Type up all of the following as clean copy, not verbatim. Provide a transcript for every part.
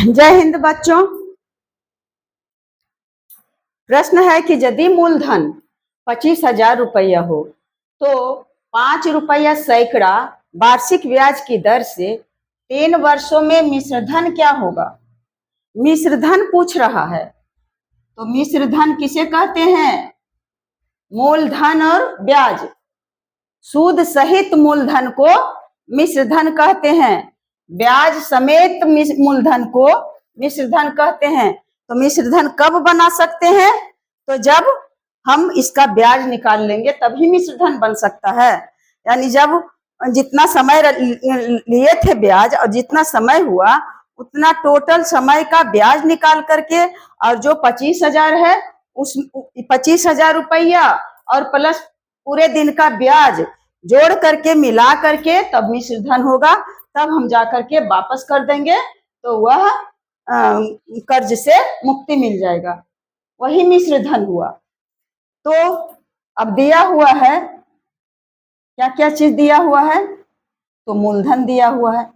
जय हिंद बच्चों। प्रश्न है कि यदि मूलधन 25,000 रुपया हो तो 5 रुपया सैकड़ा वार्षिक ब्याज की दर से 3 वर्षों में मिश्रधन क्या होगा। मिश्रधन पूछ रहा है तो मिश्रधन किसे कहते हैं? मूलधन और ब्याज, सूद सहित मूलधन को मिश्रधन कहते हैं, ब्याज समेत मूलधन को मिश्रधन कहते हैं। तो मिश्रधन कब बना सकते हैं? तो जब हम इसका ब्याज निकाल लेंगे तभी मिश्रधन बन सकता है। यानी जब जितना समय लिए थे ब्याज और जितना समय हुआ उतना टोटल समय का ब्याज निकाल करके और जो 25,000 है उस 25,000 रुपया और प्लस पूरे दिन का ब्याज जोड़ करके मिला करके तब मिश्रधन होगा। तब हम जा करके वापस कर देंगे तो वह कर्ज से मुक्ति मिल जाएगा, वही मिश्रधन हुआ। तो अब दिया हुआ है, क्या क्या चीज दिया हुआ है? तो मूलधन दिया हुआ है।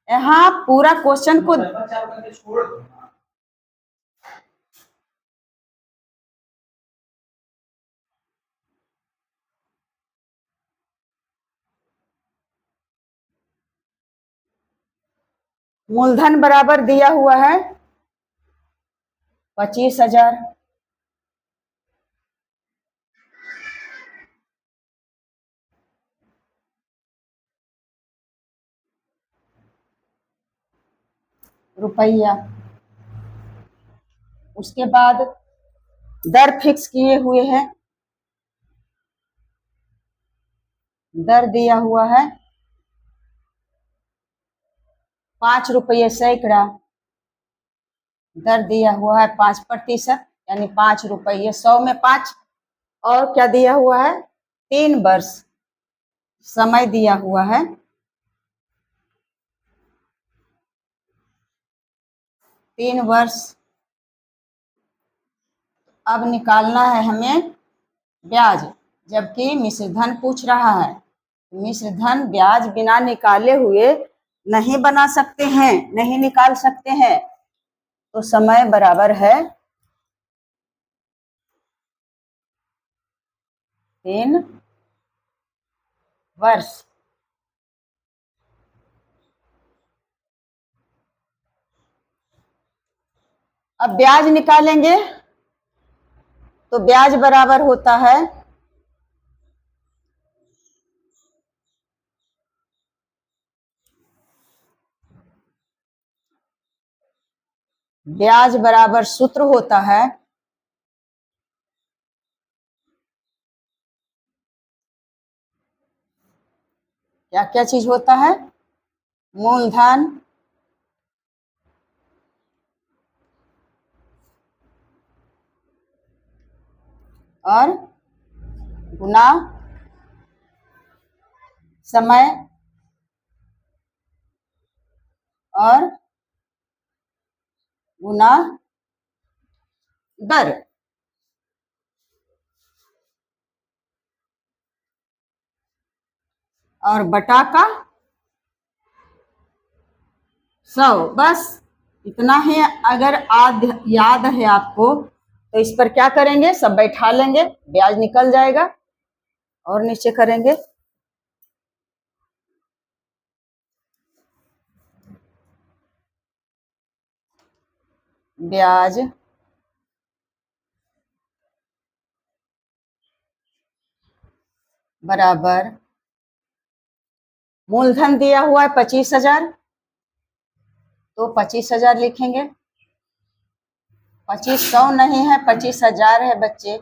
यहाँ पूरा क्वेश्चन को मूलधन बराबर दिया हुआ है 25,000, रुपया। उसके बाद दर फिक्स किए हुए हैं, दर दिया हुआ है 5 रुपये सैकड़ा, दर दिया हुआ है 5% यानी 5 रुपये 100 में 5। और क्या दिया हुआ है? 3 वर्ष समय दिया हुआ है, 3 वर्ष। अब निकालना है हमें ब्याज, जबकि मिश्रधन पूछ रहा है। मिश्रधन ब्याज बिना निकाले हुए नहीं बना सकते हैं, नहीं निकाल सकते हैं। तो समय बराबर है 3 वर्ष। अब ब्याज निकालेंगे तो ब्याज बराबर होता है ब्याज बराबर सूत्र होता है क्या क्या चीज होता है? मूलधन और गुना समय और गुना दर। और बटा का 100। बस इतना ही। अगर याद है आपको तो इस पर क्या करेंगे, सब बैठा लेंगे, ब्याज निकल जाएगा। और नीचे करेंगे ब्याज बराबर मूलधन दिया हुआ है 25,000 तो 25,000 लिखेंगे। 2500 नहीं है, 25,000 है बच्चे।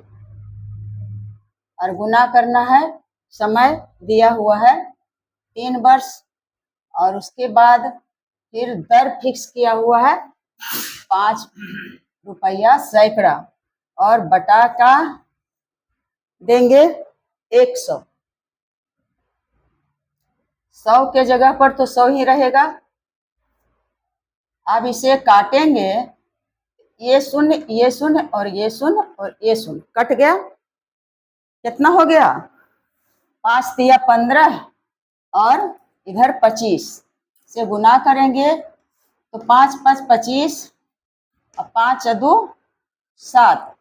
और गुना करना है, समय दिया हुआ है 3 वर्ष। और उसके बाद फिर दर फिक्स किया हुआ है 5 रुपया सैकड़ा और बटा का देंगे 100। 100 के जगह पर तो 100 ही रहेगा। अब इसे काटेंगे, ये शून्य, ये शून्य और ये शून्य और ये शून्य कट गया। कितना हो गया? 5 दिया 15 और इधर 25 से गुना करेंगे तो 5 × 5 = 25 और 5 × 2 = 7,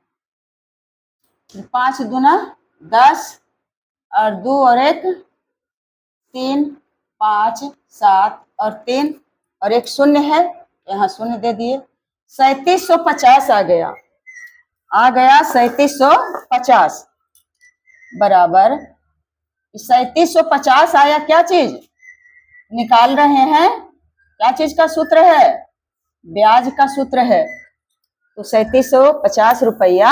5 × 2 = 10 और 2 और 1 3, 5 7 और 3 और एक शून्य है, यहाँ शून्य दे दिए। 3750 आ गया 3750 बराबर 3750 आया। क्या चीज निकाल रहे हैं? क्या चीज का सूत्र है? ब्याज का सूत्र है। तो 3750 रुपया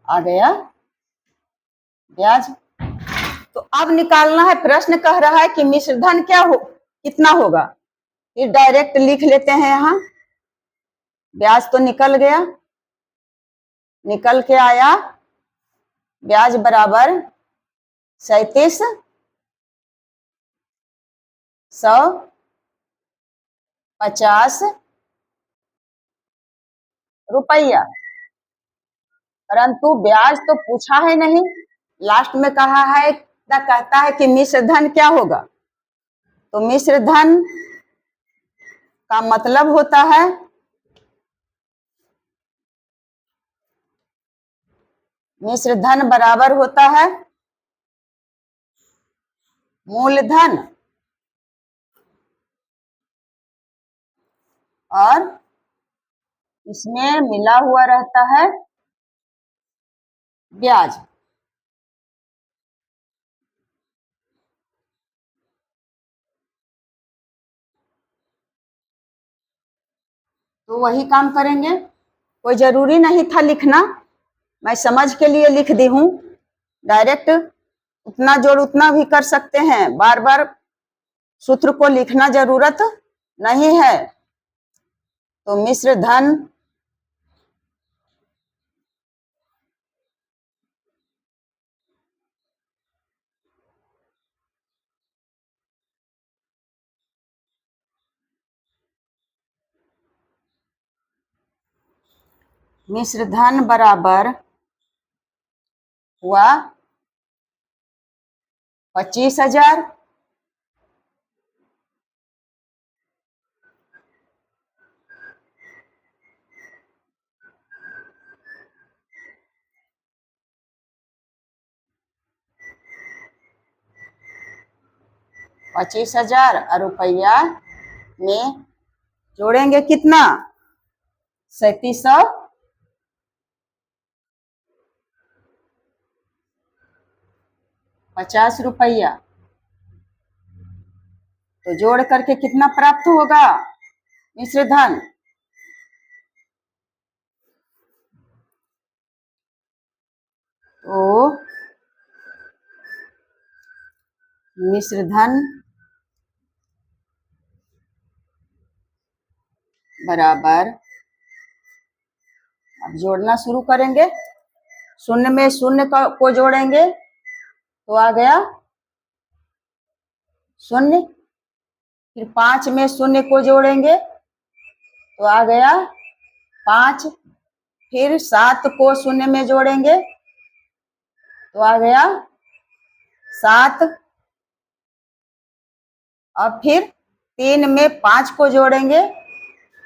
आ गया ब्याज। तो अब निकालना है, प्रश्न कह रहा है कि मिश्र धन क्या हो, कितना होगा। फिर डायरेक्ट लिख लेते हैं, यहाँ ब्याज तो निकल गया, निकल के आया ब्याज बराबर 3750 रुपया, परंतु ब्याज तो पूछा है नहीं। लास्ट में कहा है, कहता है कि मिश्र धन क्या होगा। तो मिश्र धन का मतलब होता है मिश्र धन बराबर होता है मूलधन और इसमें मिला हुआ रहता है ब्याज। तो वही काम करेंगे, कोई जरूरी नहीं था लिखना, मैं समझ के लिए लिख दी हूं। डायरेक्ट उतना जोड़ उतना भी कर सकते हैं, बार बार सूत्र को लिखना जरूरत नहीं है। तो मिश्र धन मिश्र धन बराबर हुआ 25,000 25,000 रुपया में जोड़ेंगे कितना? 3750 रुपया। तो जोड़ करके कितना प्राप्त होगा मिश्र धन? तो मिश्र धन बराबर, अब जोड़ना शुरू करेंगे। शून्य में शून्य को जोड़ेंगे तो आ गया शून्य, फिर 5 में शून्य को जोड़ेंगे तो आ गया 5, फिर 7 को शून्य में जोड़ेंगे तो आ गया 7, और फिर 3 में 5 को जोड़ेंगे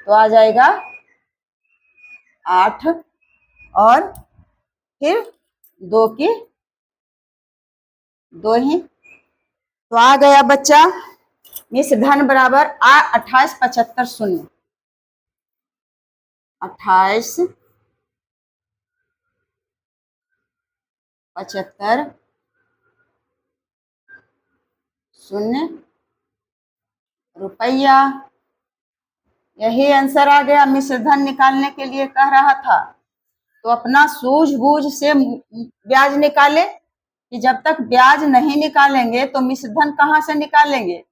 तो आ जाएगा 8, और फिर 2 की 2 ही। तो आ गया बच्चा मिश्र धन बराबर 2875 शून्य 2875 शून्य रुपया। यही आंसर आ गया। मिश्र धन निकालने के लिए कह रहा था तो अपना सूझबूझ से ब्याज निकाले, कि जब तक ब्याज नहीं निकालेंगे तो मिश्र धन कहाँ से निकालेंगे।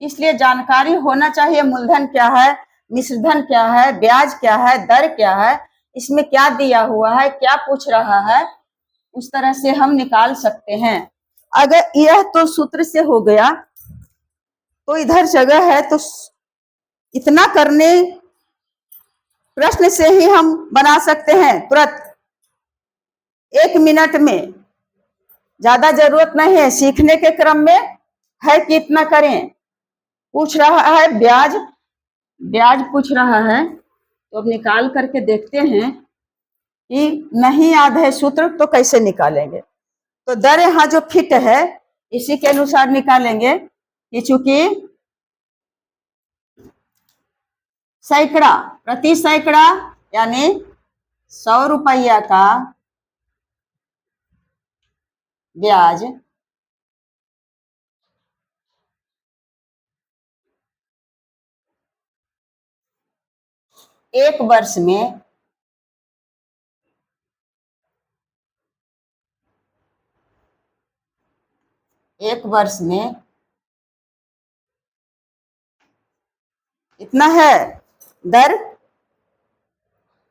इसलिए जानकारी होना चाहिए, मूलधन क्या है, मिश्र धन क्या है, ब्याज क्या है, दर क्या है, इसमें क्या दिया हुआ है, क्या पूछ रहा है, उस तरह से हम निकाल सकते हैं। अगर यह तो सूत्र से हो गया, तो इधर जगह है तो इतना करने प्रश्न से ही हम बना सकते हैं तुरंत। 1 मिनट में, ज्यादा जरूरत नहीं है, सीखने के क्रम में है कि इतना करें। पूछ रहा है ब्याज, ब्याज पूछ रहा है, तो अब निकाल करके देखते हैं कि नहीं याद है सूत्र तो कैसे निकालेंगे। तो दर यहाँ जो फिट है इसी के अनुसार निकालेंगे कि चूंकि सैकड़ा, प्रति सैकड़ा यानी 100 रुपया का ब्याज एक वर्ष में इतना है, दर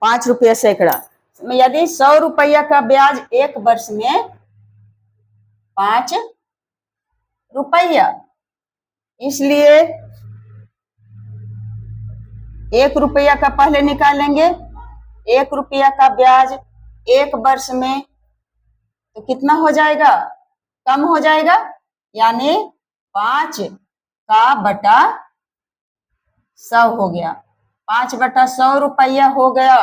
5 रुपया सैकड़ा। यदि 100 रुपया का ब्याज एक वर्ष में 5 रुपया, इसलिए 1 रुपया का पहले निकालेंगे। 1 रुपया का ब्याज एक वर्ष में तो कितना हो जाएगा, कम हो जाएगा, यानी 5 का बटा 100 हो गया। 5 बटा 100 रुपया हो गया।